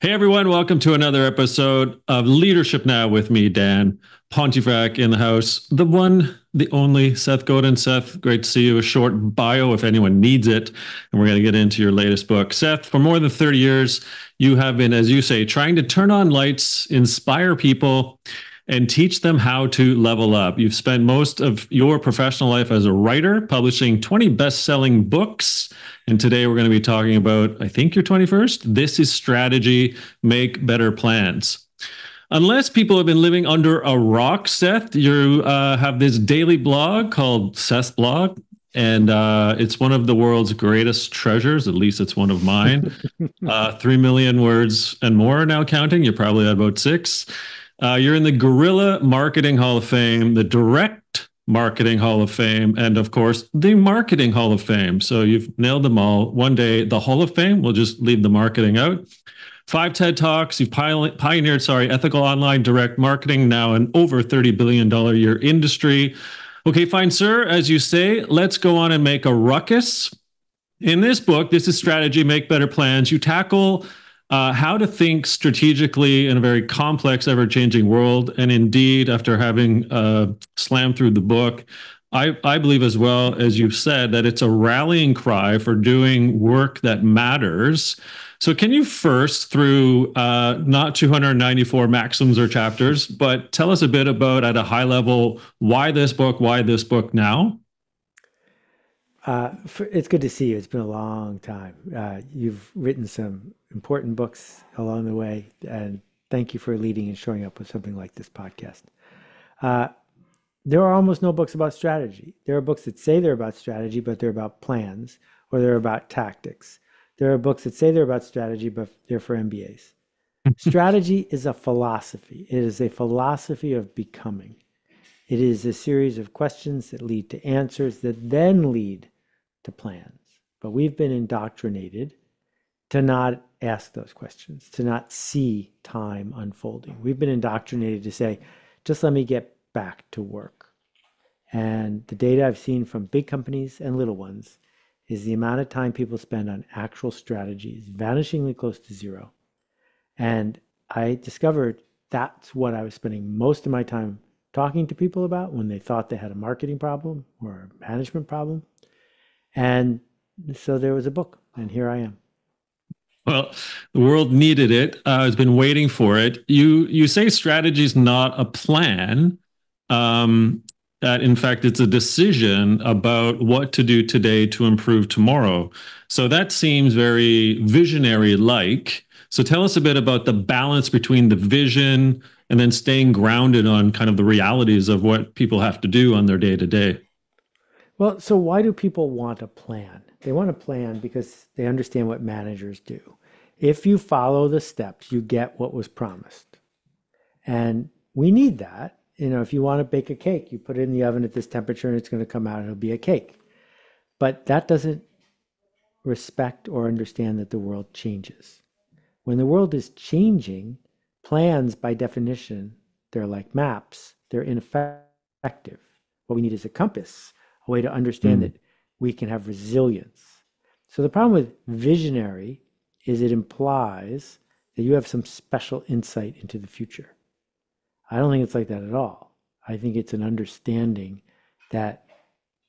Hey everyone, welcome to another episode of Leadership Now with me, Dan Pontefract in the house. The one, the only Seth Godin. Seth, great to see you. A short bio if anyone needs it. And we're going to get into your latest book. Seth, for more than 30 years, you have been, as you say, trying to turn on lights, inspire people, and teach them how to level up. You've spent most of your professional life as a writer, publishing 20 best-selling books. And today we're going to be talking about, I think, your 21st. This is Strategy, Make Better Plans. Unless people have been living under a rock, Seth, you have this daily blog called Seth's Blog. And it's one of the world's greatest treasures. At least it's one of mine. 3 million words and more now counting. You're probably at about six. You're in the Guerrilla Marketing Hall of Fame, the Direct Marketing Hall of Fame, and of course, the Marketing Hall of Fame. So you've nailed them all. One day, the Hall of Fame, we'll just leave the marketing out. 5 TED Talks. You've pioneered, ethical online direct marketing, now an over $30 billion a year industry. Okay, fine, sir. As you say, let's go on and make a ruckus. In this book, This is Strategy, Make Better Plans, you tackle how to think strategically in a very complex, ever-changing world. And indeed, after having slammed through the book, I believe as well, as you've said, that it's a rallying cry for doing work that matters. So can you first, through not 294 maxims or chapters, but tell us a bit about, at a high level, why this book now? It's good to see you. It's been a long time. You've written some important books along the way, and thank you for leading and showing up with something like this podcast. Uh, there are almost no books about strategy. There are books that say they're about strategy, but they're about plans, or they're about tactics. There are books that say they're about strategy, but they're for MBAs. Strategy is a philosophy. It is a philosophy of becoming. It is a series of questions that lead to answers that then lead to plans. But we've been indoctrinated to not ask those questions, to not see time unfolding. We've been indoctrinated to say, just let me get back to work. And the data I've seen from big companies and little ones is the amount of time people spend on actual strategy is vanishingly close to zero. And I discovered that's what I was spending most of my time talking to people about when they thought they had a marketing problem or a management problem. And so there was a book, and here I am. Well, the world needed it. Has been waiting for it. You say strategy is not a plan. That in fact it's a decision about what to do today to improve tomorrow. So that seems very visionary like. So tell us a bit about the balance between the vision and then staying grounded on kind of the realities of what people have to do on their day to day. Well, so why do people want a plan? They want a plan because they understand what managers do. If you follow the steps, you get what was promised. And we need that. You know, if you want to bake a cake, you put it in the oven at this temperature and it's going to come out, it'll be a cake. But that doesn't respect or understand that the world changes. When the world is changing, plans by definition, they're like maps, they're ineffective. What we need is a compass, a way to understand Mm. that we can have resilience. So the problem with visionary is it implies that you have some special insight into the future. I don't think it's like that at all. I think it's an understanding that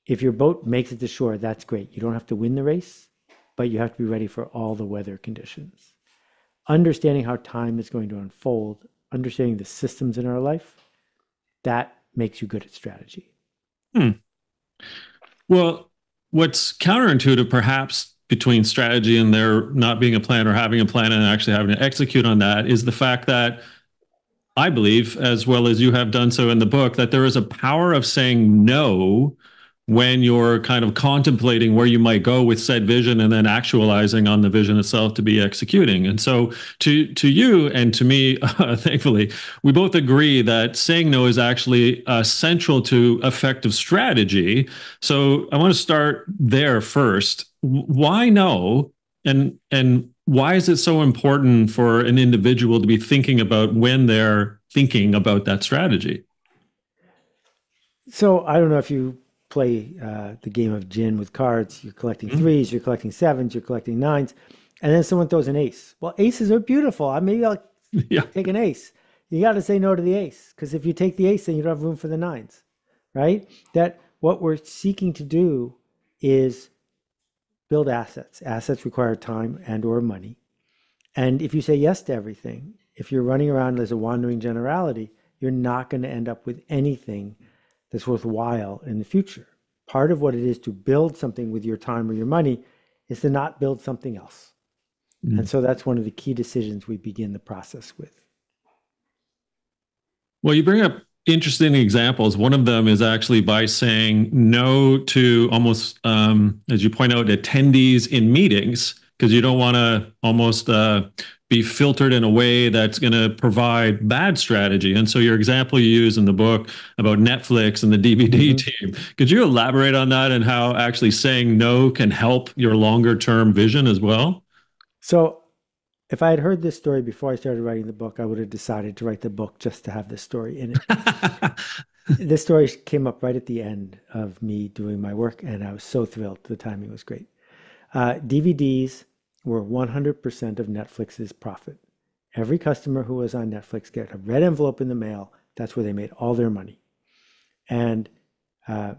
if your boat makes it to shore, that's great. You don't have to win the race, but you have to be ready for all the weather conditions. Understanding how time is going to unfold, understanding the systems in our life, that makes you good at strategy. Hmm. Well, what's counterintuitive perhaps between strategy and there not being a plan or having a plan and actually having to execute on that is the fact that I believe, as well as you have done so in the book, that there is a power of saying no when you're kind of contemplating where you might go with said vision and then actualizing on the vision itself to be executing. And so to you and to me, thankfully, we both agree that saying no is actually central to effective strategy. So I want to start there first. Why no? And why is it so important for an individual to be thinking about when they're thinking about that strategy? So I don't know if you play the game of gin with cards. You're collecting threes, you're collecting sevens, you're collecting nines. And then someone throws an ace. Well, aces are beautiful. Maybe I'll Yeah. take an ace. You got to say no to the ace, because if you take the ace, then you don't have room for the nines, right? That what we're seeking to do is build assets. Assets require time and or money. And if you say yes to everything, if you're running around as a wandering generality, you're not going to end up with anything that's worthwhile in the future. Part of what it is to build something with your time or your money is to not build something else. And Mm. so that's one of the key decisions we begin the process with. Well, you bring up interesting examples. One of them is actually by saying no to almost, as you point out, attendees in meetings, because you don't want to almost be filtered in a way that's going to provide bad strategy. And so your example you use in the book about Netflix and the DVD Mm-hmm. team, could you elaborate on that and how actually saying no can help your longer term vision as well? So if I had heard this story before I started writing the book, I would have decided to write the book just to have this story in it. This story came up right at the end of me doing my work, and I was so thrilled. The timing was great. DVDs were 100% of Netflix's profit. Every customer who was on Netflix get a red envelope in the mail. That's where they made all their money. And the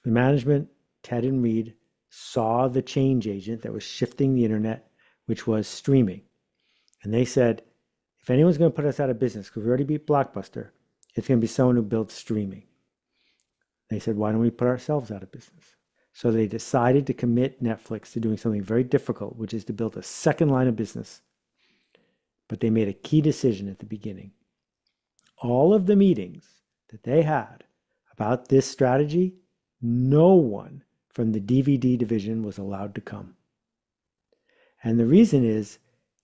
management, Ted and Reed, saw the change agent that was shifting the internet, which was streaming. And they said, if anyone's going to put us out of business, because we already beat Blockbuster, it's going to be someone who builds streaming. They said, why don't we put ourselves out of business? So they decided to commit Netflix to doing something very difficult, which is to build a second line of business. But they made a key decision at the beginning. All of the meetings that they had about this strategy, no one from the DVD division was allowed to come. And the reason is,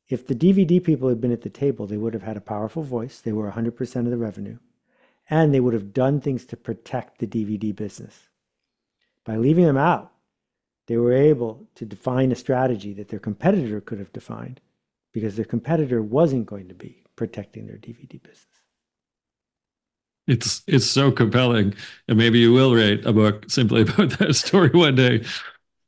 if the DVD people had been at the table, they would have had a powerful voice. They were 100% of the revenue. And they would have done things to protect the DVD business. By leaving them out, they were able to define a strategy that their competitor could have defined, because their competitor wasn't going to be protecting their DVD business. It's so compelling, and maybe you will write a book simply about that story one day.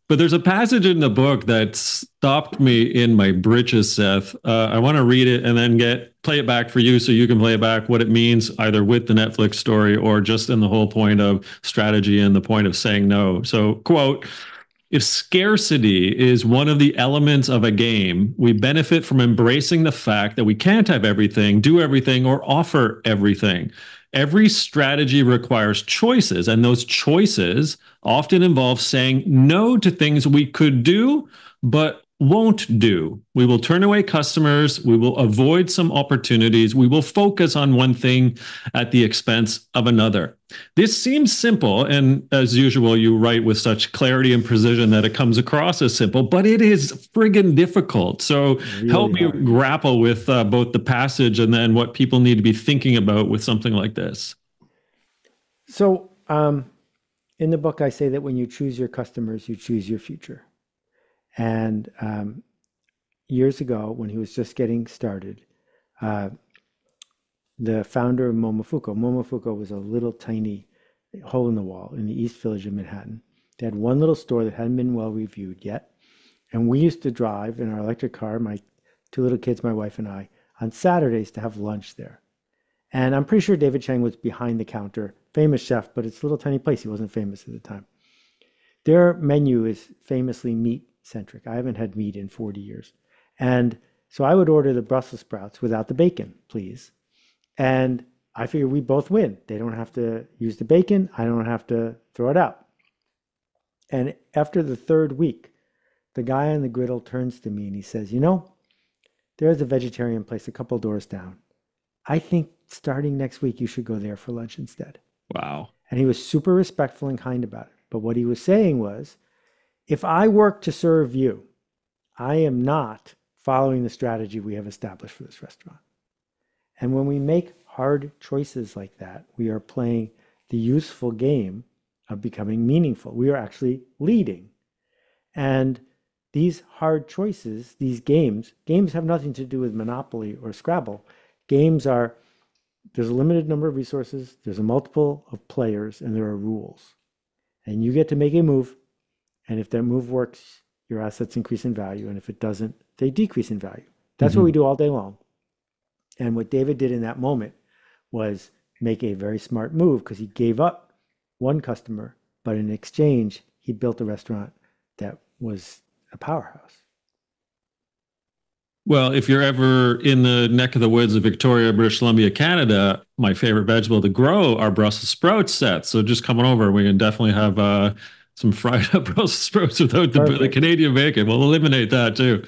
But there's a passage in the book that stopped me in my britches, Seth. I want to read it and then play it back for you so you can play it back what it means either with the Netflix story or just in the whole point of strategy and the point of saying no. So, quote, if scarcity is one of the elements of a game, we benefit from embracing the fact that we can't have everything, do everything, or offer everything. Every strategy requires choices, and those choices often involve saying no to things we could do, but won't do. We will turn away customers. We will avoid some opportunities. We will focus on one thing at the expense of another. This seems simple, and as usual, you write with such clarity and precision that it comes across as simple, but it is friggin' difficult. So help Really me hard. grapple with both the passage and then what people need to be thinking about with something like this. So in the book, I say that when you choose your customers, you choose your future. And years ago, when he was just getting started, uh, the founder of Momofuku was a little tiny hole in the wall in the East Village of Manhattan. They had one little store that hadn't been well reviewed yet. And we used to drive in our electric car, my two little kids, my wife and I, on Saturdays to have lunch there. And I'm pretty sure David Chang was behind the counter, famous chef, but it's a little tiny place. He wasn't famous at the time. Their menu is famously meat centric. I haven't had meat in 40 years. And so I would order the Brussels sprouts without the bacon, please. And I figure we both win. They don't have to use the bacon. I don't have to throw it out. And after the third week, the guy on the griddle turns to me and he says, there's a vegetarian place a couple doors down. I think starting next week, you should go there for lunch instead. Wow. And he was super respectful and kind about it. But what he was saying was, if I work to serve you, I am not following the strategy we have established for this restaurant. And when we make hard choices like that, we are playing the useful game of becoming meaningful. We are actually leading. And these hard choices, these games have nothing to do with Monopoly or Scrabble. Games are, there's a limited number of resources, there's a multiple of players, and there are rules. And you get to make a move. And if that move works, your assets increase in value. And if it doesn't, they decrease in value. That's what we Hmm. do all day long. And what David did in that moment was make a very smart move because he gave up one customer, but in exchange, he built a restaurant that was a powerhouse. Well, if you're ever in the neck of the woods of Victoria, British Columbia, Canada, my favorite vegetable to grow are Brussels sprouts sets. So just coming over, we can definitely have some fried up Brussels sprouts without the Perfect. Canadian bacon. We'll eliminate that too.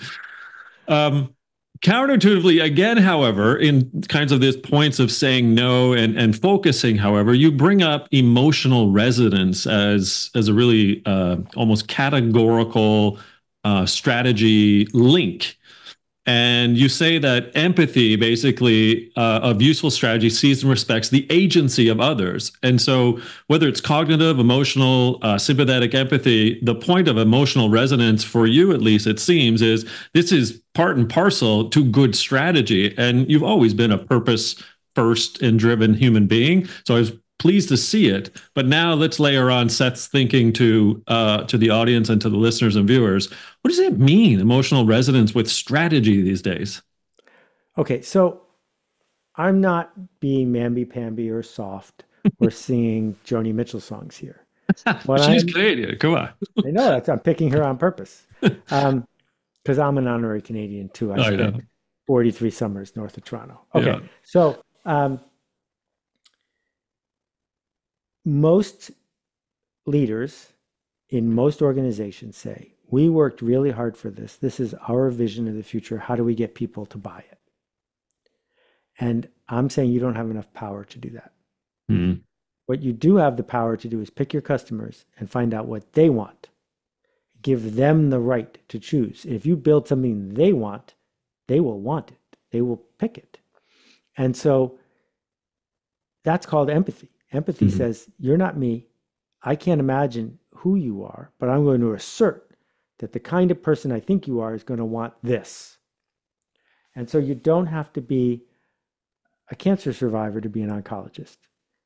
Um, Counterintuitively, again, however, in kinds of these points of saying no and focusing, however, you bring up emotional resonance as a really almost categorical strategy link. And you say that empathy, basically, of useful strategy, sees and respects the agency of others. And so, whether it's cognitive, emotional, sympathetic empathy, the point of emotional resonance for you, at least, it seems, is this is part and parcel to good strategy. And you've always been a purpose first and driven human being. So I was pleased to see it. But now let's layer on Seth's thinking to the audience and to the listeners and viewers. What does it mean, emotional resonance with strategy these days? Okay, so I'm not being mamby-pamby or soft or singing Joni Mitchell songs here. What She's I'm, Canadian. Come on. I know that's, I'm picking her on purpose. Because I'm an honorary Canadian too. I I know. spent 43 summers north of Toronto. Yeah. Okay, so most leaders in most organizations say, we worked really hard for this. This is our vision of the future. How do we get people to buy it? And I'm saying you don't have enough power to do that. Mm. What you do have the power to do is pick your customers and find out what they want. Give them the right to choose. If you build something they want, they will want it. They will pick it. And so that's called empathy. Empathy Mm. says, you're not me. I can't imagine who you are, but I'm going to assert that the kind of person I think you are is going to want this. And so you don't have to be a cancer survivor to be an oncologist.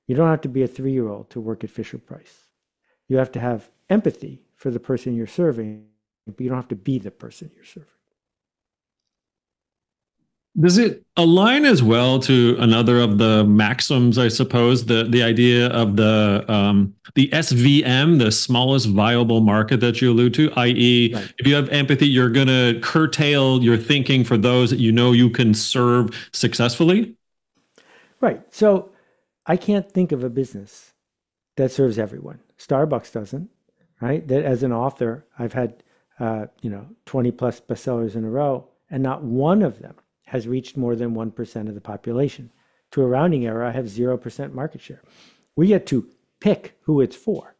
You don't have to be a 3-year-old to work at Fisher Price. You have to have empathy for the person you're serving, but you don't have to be the person you're serving. Does it align as well to another of the maxims, I suppose, the idea of the SVM, the smallest viable market that you allude to, i.e., Right. if you have empathy, you're going to curtail your thinking for those that you know you can serve successfully? Right. So I can't think of a business that serves everyone. Starbucks doesn't, right? That as an author, I've had 20 plus bestsellers in a row, and not one of them has reached more than 1% of the population. To a rounding error, I have 0% market share. We get to pick who it's for.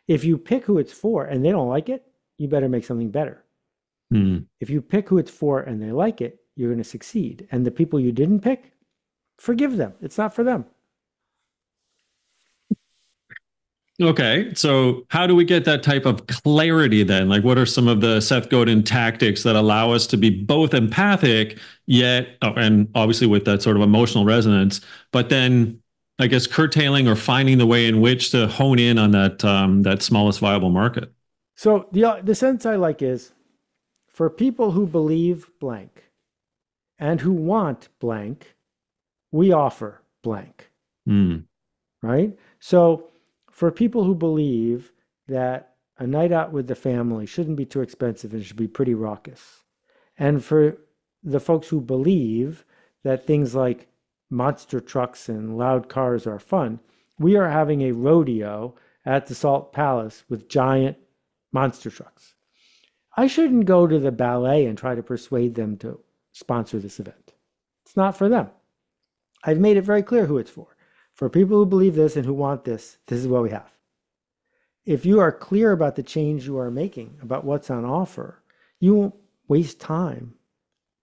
If you pick who it's for and they don't like it, you better make something better. Hmm. If you pick who it's for and they like it, you're going to succeed. And the people you didn't pick, forgive them. It's not for them. Okay, so how do we get that type of clarity then? Like, what are some of the Seth Godin tactics that allow us to be both empathic, yet, oh, and obviously with that sort of emotional resonance, but then I guess curtailing or finding the way in which to hone in on that smallest viable market? So the sense I like is for people who believe blank and who want blank, we offer blank, Hmm. right? So for people who believe that a night out with the family shouldn't be too expensive and should be pretty raucous, and for the folks who believe that things like monster trucks and loud cars are fun, we are having a rodeo at the Salt Palace with giant monster trucks. I shouldn't go to the ballet and try to persuade them to sponsor this event. It's not for them. I've made it very clear who it's for. For people who believe this and who want this, this is what we have. If you are clear about the change you are making, about what's on offer, you won't waste time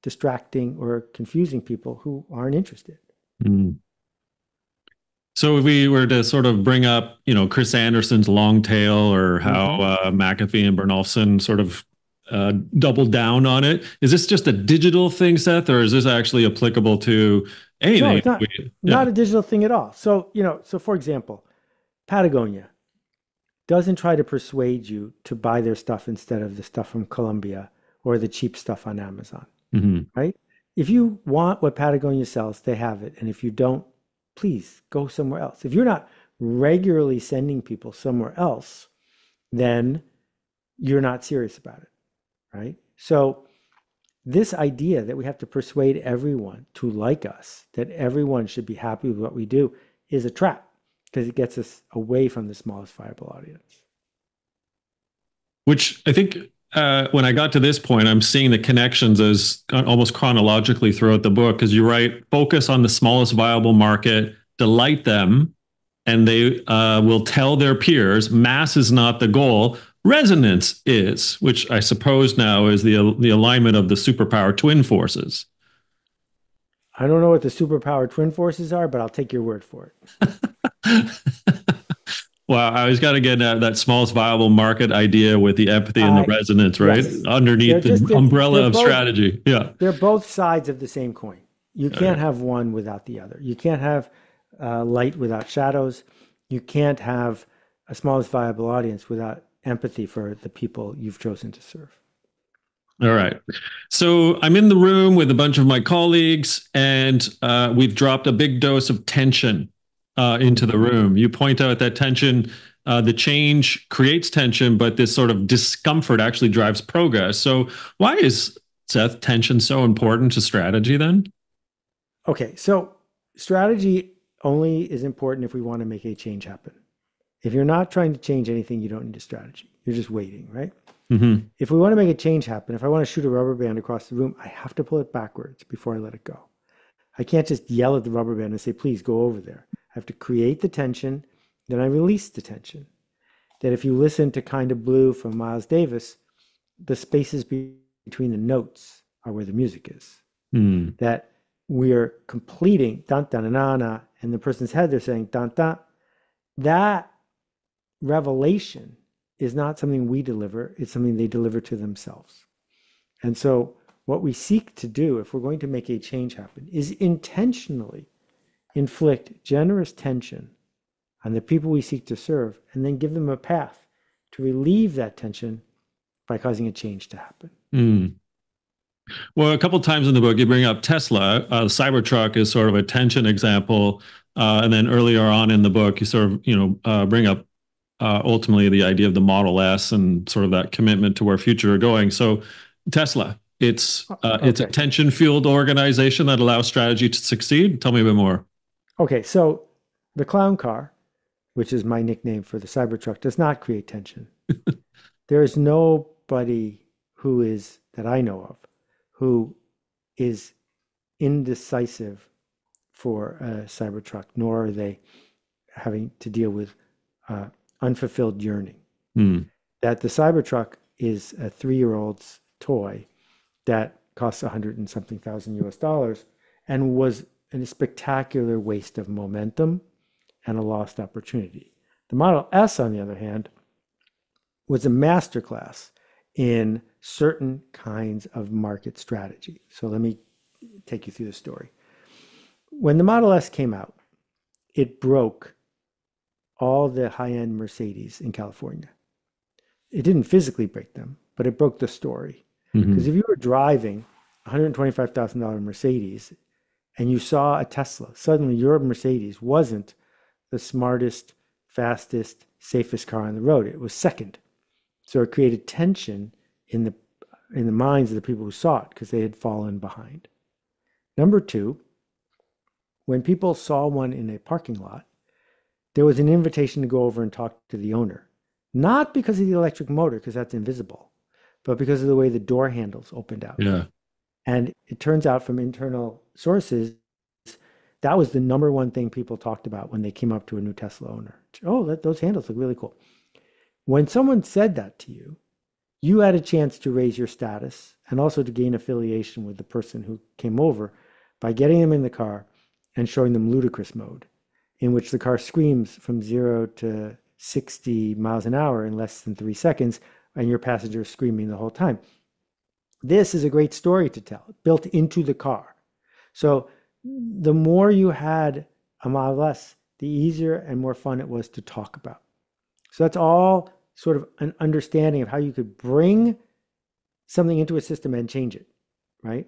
distracting or confusing people who aren't interested. Hmm. So if we were to sort of bring up, Chris Anderson's long tail or how Mm-hmm. McAfee and Bernolfson sort of doubled down on it, is this just a digital thing, Seth, or is this actually applicable to No, anything? it's not Yeah. a digital thing at all. So, so for example, Patagonia, doesn't try to persuade you to buy their stuff instead of the stuff from Colombia or the cheap stuff on Amazon, Hmm. right? If you want what Patagonia sells, they have it. And if you don't, please go somewhere else. If you're not regularly sending people somewhere else, then you're not serious about it, right? So this idea that we have to persuade everyone to like us, that everyone should be happy with what we do, is a trap because it gets us away from the smallest viable audience. Which I think when I got to this point, I'm seeing the connections as almost chronologically throughout the book. Because you write, focus on the smallest viable market, delight them, and they will tell their peers, mass is not the goal. Resonance is, which I suppose now is the alignment of the superpower twin forces. I don't know what the superpower twin forces are, but I'll take your word for it. Well, I always got to get that smallest viable market idea with the empathy and the resonance, right? Yes, Underneath the umbrella of strategy. Yeah. They're both sides of the same coin. You can't have one without the other. You can't have light without shadows. You can't have a smallest viable audience without empathy for the people you've chosen to serve. All right. So I'm in the room with a bunch of my colleagues, and we've dropped a big dose of tension into the room. You point out that tension, the change creates tension, but this sort of discomfort actually drives progress. So why is, Seth, tension so important to strategy then? Okay, so strategy only is important if we want to make a change happen. If you're not trying to change anything, you don't need a strategy. You're just waiting, right? Mm-hmm. If we want to make a change happen, if I want to shoot a rubber band across the room, I have to pull it backwards before I let it go. I can't just yell at the rubber band and say, please go over there. I have to create the tension, then I release the tension. That if you listen to Kind of Blue from Miles Davis, the spaces between the notes are where the music is. Mm. That we're completing dun dun na na, and the person's head they're saying dun dun. That revelation is not something we deliver, it's something they deliver to themselves. And so what we seek to do, if we're going to make a change happen, is intentionally inflict generous tension on the people we seek to serve, and then give them a path to relieve that tension by causing a change to happen. Mm. Well, a couple of times in the book, you bring up Tesla. The Cybertruck is sort of a tension example. And then earlier on in the book, you sort of, bring up ultimately the idea of the Model S and sort of that commitment to where future are going. So Tesla, it's a tension-fueled organization that allows strategy to succeed. Tell me a bit more. Okay, so the clown car, which is my nickname for the Cybertruck, does not create tension. There is nobody who is, that I know of, who is indecisive for a Cybertruck, nor are they having to deal with unfulfilled yearning. Mm. That the Cybertruck is a 3-year-old's toy that costs 100 and something thousand US and was a spectacular waste of momentum and a lost opportunity. The Model S, on the other hand, was a masterclass in certain kinds of market strategy. So let me take you through the story. When the Model S came out, it broke all the high-end Mercedes in California. It didn't physically break them, but it broke the story. Because if you were driving a $125,000 Mercedes and you saw a Tesla, suddenly your Mercedes wasn't the smartest, fastest, safest car on the road. It was second. So it created tension in the minds of the people who saw it because they had fallen behind. Number two, when people saw one in a parking lot, there was an invitation to go over and talk to the owner. Not because of the electric motor, because that's invisible, but because of the way the door handles opened out. Yeah. And it turns out from internal sources, that was the number one thing people talked about when they came up to a new Tesla owner. Oh, those handles look really cool. When someone said that to you, you had a chance to raise your status and also to gain affiliation with the person who came over by getting them in the car and showing them ludicrous mode, in which the car screams from 0 to 60 miles an hour in less than 3 seconds, and your passenger is screaming the whole time. This is a great story to tell, built into the car. So the more you had a Model S, the easier and more fun it was to talk about. So that's all sort of an understanding of how you could bring something into a system and change it, right?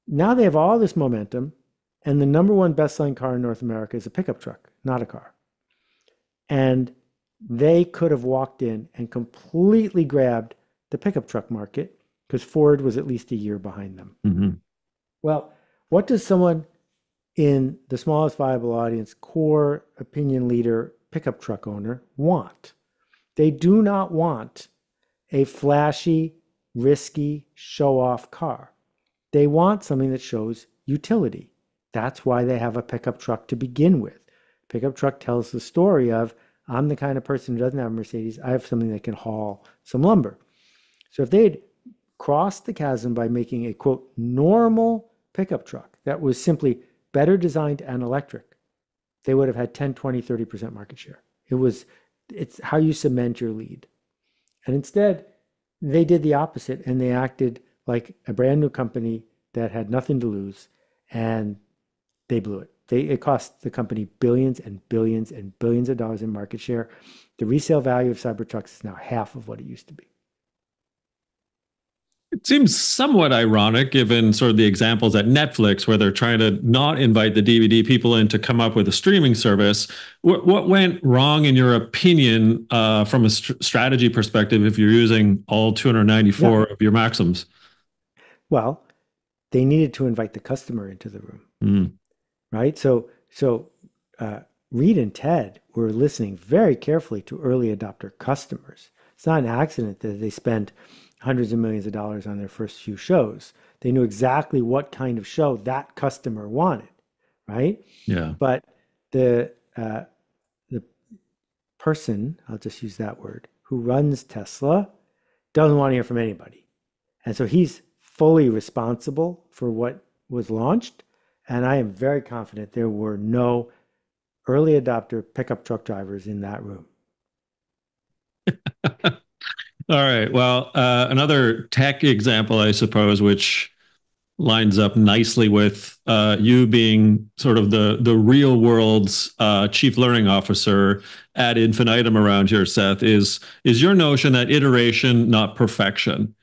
Now they have all this momentum, and the number one best-selling car in North America is a pickup truck, not a car. And they could have walked in and completely grabbed the pickup truck market because Ford was at least a year behind them. Mm-hmm. Well, what does someone in the smallest viable audience, core opinion leader, pickup truck owner want? They do not want a flashy, risky, show-off car. They want something that shows utility. That's why they have a pickup truck to begin with. Pickup truck tells the story of, I'm the kind of person who doesn't have a Mercedes. I have something that can haul some lumber. So if they had crossed the chasm by making a, quote, normal pickup truck that was simply better designed and electric, they would have had 10, 20, 30% market share. It's how you cement your lead. And instead, they did the opposite, and they acted like a brand new company that had nothing to lose, and they blew it. It cost the company billions and billions and billions of dollars in market share. The resale value of Cybertrucks is now half of what it used to be. It seems somewhat ironic given sort of the examples at Netflix where they're trying to not invite the DVD people in to come up with a streaming service. What went wrong, in your opinion, from a strategy perspective, if you're using all 294 of your maxims? Well, they needed to invite the customer into the room, right? So Reed and Ted were listening very carefully to early adopter customers. It's not an accident that they spent hundreds of millions of dollars on their first few shows. They knew exactly what kind of show that customer wanted, right? Yeah. But the person, I'll just use that word, who runs Tesla doesn't want to hear from anybody. And so he's fully responsible for what was launched. And I am very confident there were no early adopter pickup truck drivers in that room. All right. Well, another tech example, I suppose, which lines up nicely with you being sort of the real world's chief learning officer ad infinitum around here, Seth, is your notion that iteration, not perfection.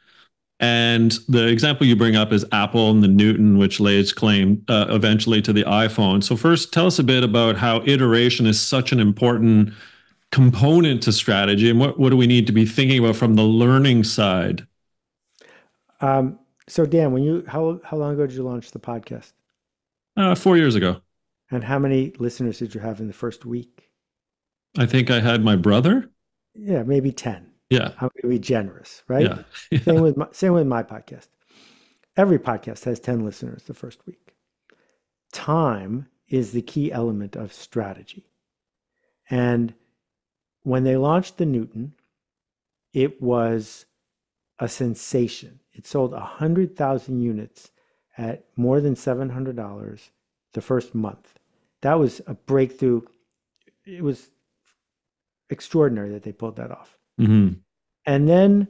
And the example you bring up is Apple and the Newton, which lays claim eventually to the iPhone. So first, tell us a bit about how iteration is such an important component to strategy, and what do we need to be thinking about from the learning side? So Dan, how long ago did you launch the podcast? 4 years ago. And how many listeners did you have in the first week? I think I had my brother. Yeah, maybe 10. Yeah. I'm going to be generous, right? Yeah. Same with my podcast. Every podcast has 10 listeners the first week. Time is the key element of strategy. And when they launched the Newton, it was a sensation. It sold 100,000 units at more than $700 the first month. That was a breakthrough. It was extraordinary that they pulled that off. Mm-hmm. And then,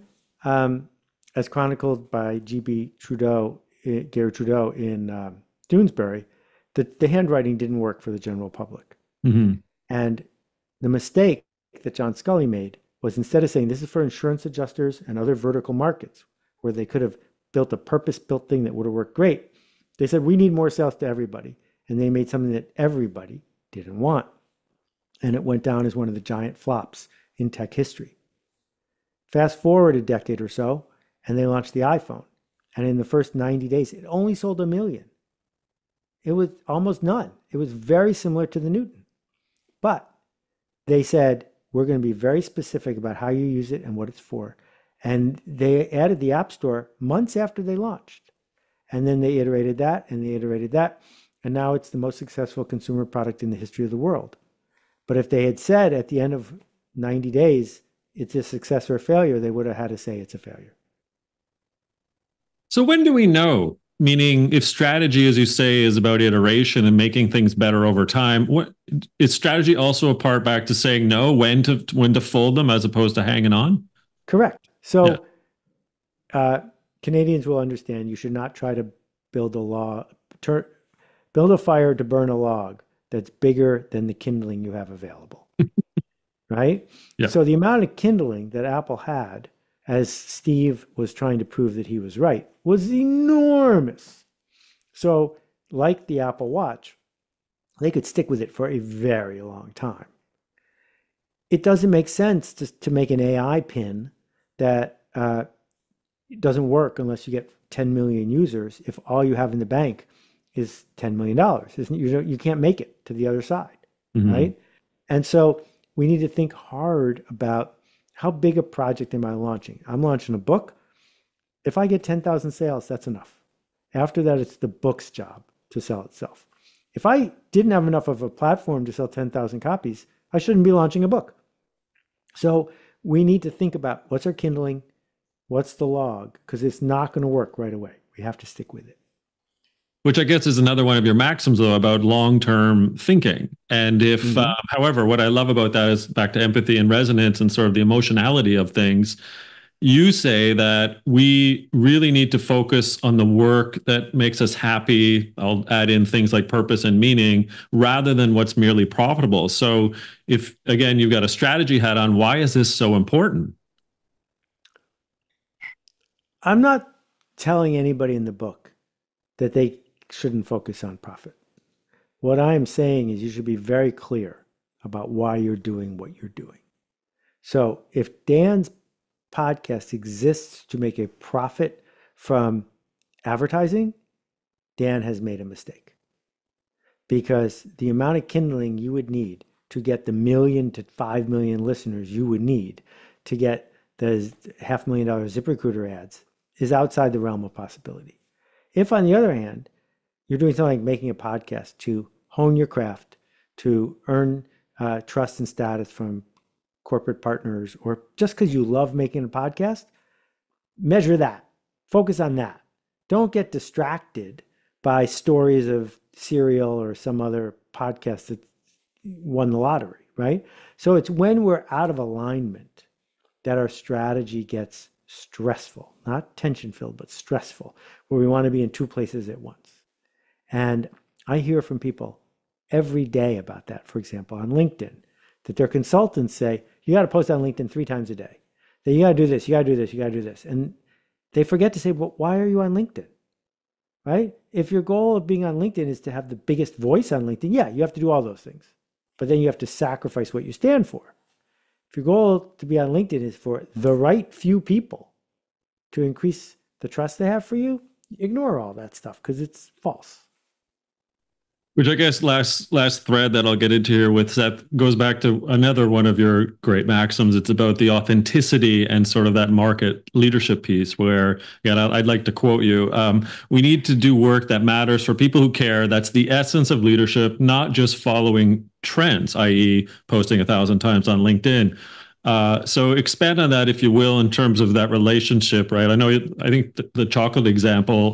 as chronicled by Gary Trudeau in Doonesbury, the handwriting didn't work for the general public. Mm-hmm. And the mistake that John Scully made was, instead of saying this is for insurance adjusters and other vertical markets where they could have built a purpose-built thing that would have worked great, they said we need more sales to everybody. And they made something that everybody didn't want. And it went down as one of the giant flops in tech history. Fast forward a decade or so, and they launched the iPhone. And in the first 90 days, it only sold 1 million. It was almost none. It was very similar to the Newton. But they said, we're going to be very specific about how you use it and what it's for. And they added the App Store months after they launched. And then they iterated that, and they iterated that. And now it's the most successful consumer product in the history of the world. But if they had said at the end of 90 days, it's a success or a failure, they would have had to say it's a failure. So when do we know? Meaning, if strategy, as you say, is about iteration and making things better over time, is strategy also a part back to saying no, when to fold them as opposed to hanging on? Correct. So Canadians will understand you should not try to build a fire to burn a log that's bigger than the kindling you have available. right? Yeah. So the amount of kindling that Apple had as Steve was trying to prove that he was right was enormous. So, like the Apple Watch, they could stick with it for a very long time. It doesn't make sense to make an AI pin that doesn't work unless you get 10 million users if all you have in the bank is $10 million. You can't make it to the other side, Mm-hmm. right? And so we need to think hard about how big a project am I launching? I'm launching a book. If I get 10,000 sales, that's enough. After that, it's the book's job to sell itself. If I didn't have enough of a platform to sell 10,000 copies, I shouldn't be launching a book. So we need to think about what's our kindling, what's the log, because it's not going to work right away. We have to stick with it. Which I guess is another one of your maxims, though, about long-term thinking. And if, Mm-hmm. however, what I love about that is back to empathy and resonance and sort of the emotionality of things. You say that we really need to focus on the work that makes us happy. I'll add in things like purpose and meaning rather than what's merely profitable. So, if again, you've got a strategy hat on, why is this so important? I'm not telling anybody in the book that they shouldn't focus on profit. What I am saying is you should be very clear about why you're doing what you're doing. So if Dan's podcast exists to make a profit from advertising, Dan has made a mistake. Because the amount of kindling you would need to get the 1 to 5 million listeners you would need to get the $500,000 ZipRecruiter ads is outside the realm of possibility. If, on the other hand, you're doing something like making a podcast to hone your craft, to earn trust and status from corporate partners, or just because you love making a podcast, measure that. Focus on that. Don't get distracted by stories of Serial or some other podcast that won the lottery, right? So it's when we're out of alignment that our strategy gets stressful, not tension filled, but stressful, where we want to be in two places at once. And I hear from people every day about that, for example, on LinkedIn, that their consultants say, you got to post on LinkedIn 3 times a day. That you got to do this, you got to do this, you got to do this. And they forget to say, well, why are you on LinkedIn? Right? If your goal of being on LinkedIn is to have the biggest voice on LinkedIn, yeah, you have to do all those things. But then you have to sacrifice what you stand for. If your goal to be on LinkedIn is for the right few people to increase the trust they have for you, ignore all that stuff because it's false. Which I guess last thread that I'll get into here with Seth goes back to another one of your great maxims. It's about the authenticity and sort of that market leadership piece where, again, I'd like to quote you. We need to do work that matters for people who care. That's the essence of leadership, not just following trends, i.e. posting 1,000 times on LinkedIn. So expand on that, if you will, in terms of that relationship, right? I think the chocolate example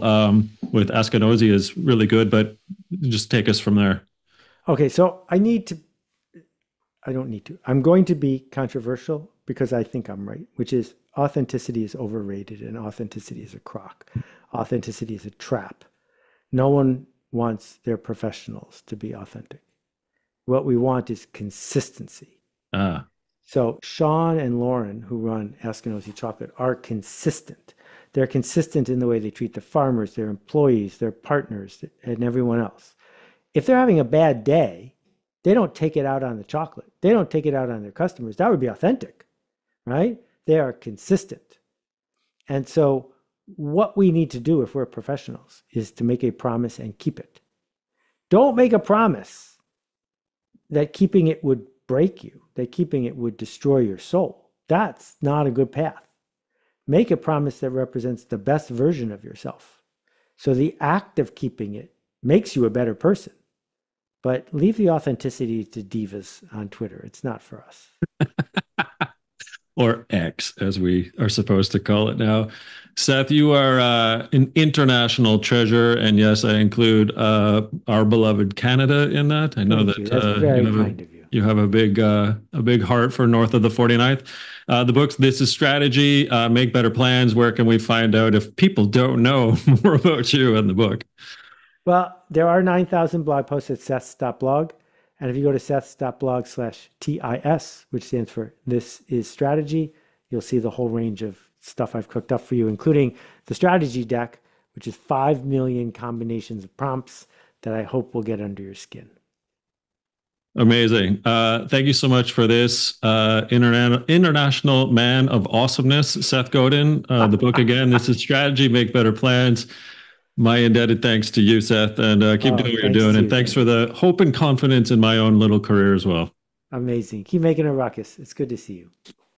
with Askinosie is really good, but just take us from there. Okay, so I don't need to. I'm going to be controversial because I think I'm right, which is authenticity is overrated and authenticity is a crock. Authenticity is a trap. No one wants their professionals to be authentic. What we want is consistency. Ah, So Sean and Lauren, who run Askinosie Chocolate, are consistent. They're consistent in the way they treat the farmers, their employees, their partners, and everyone else. If they're having a bad day, they don't take it out on the chocolate. They don't take it out on their customers. That would be authentic, right? They are consistent. And so what we need to do if we're professionals is to make a promise and keep it. Don't make a promise that keeping it would break you, that keeping it would destroy your soul. That's not a good path. Make a promise that represents the best version of yourself. So the act of keeping it makes you a better person. But leave the authenticity to divas on Twitter. It's not for us. or X, as we are supposed to call it now. Seth, you are an international treasure, and yes, I include our beloved Canada in that. I know Thank you. that That's very kind of you. you have a big heart for north of the 49th. The book's This is Strategy, Make Better Plans. Where can we find out if people don't know more about you and the book? Well, there are 9,000 blog posts at Seth's.blog. And if you go to seths.blog/TIS, which stands for This is Strategy, you'll see the whole range of stuff I've cooked up for you, including the strategy deck, which is 5 million combinations of prompts that I hope will get under your skin. Amazing. Thank you so much for this. International Man of Awesomeness, Seth Godin. The book again, This is Strategy, Make Better Plans. My indebted thanks to you, Seth, and keep doing what you're doing. And thanks for the hope and confidence in my own little career as well. Amazing. Keep making a ruckus. It's good to see you.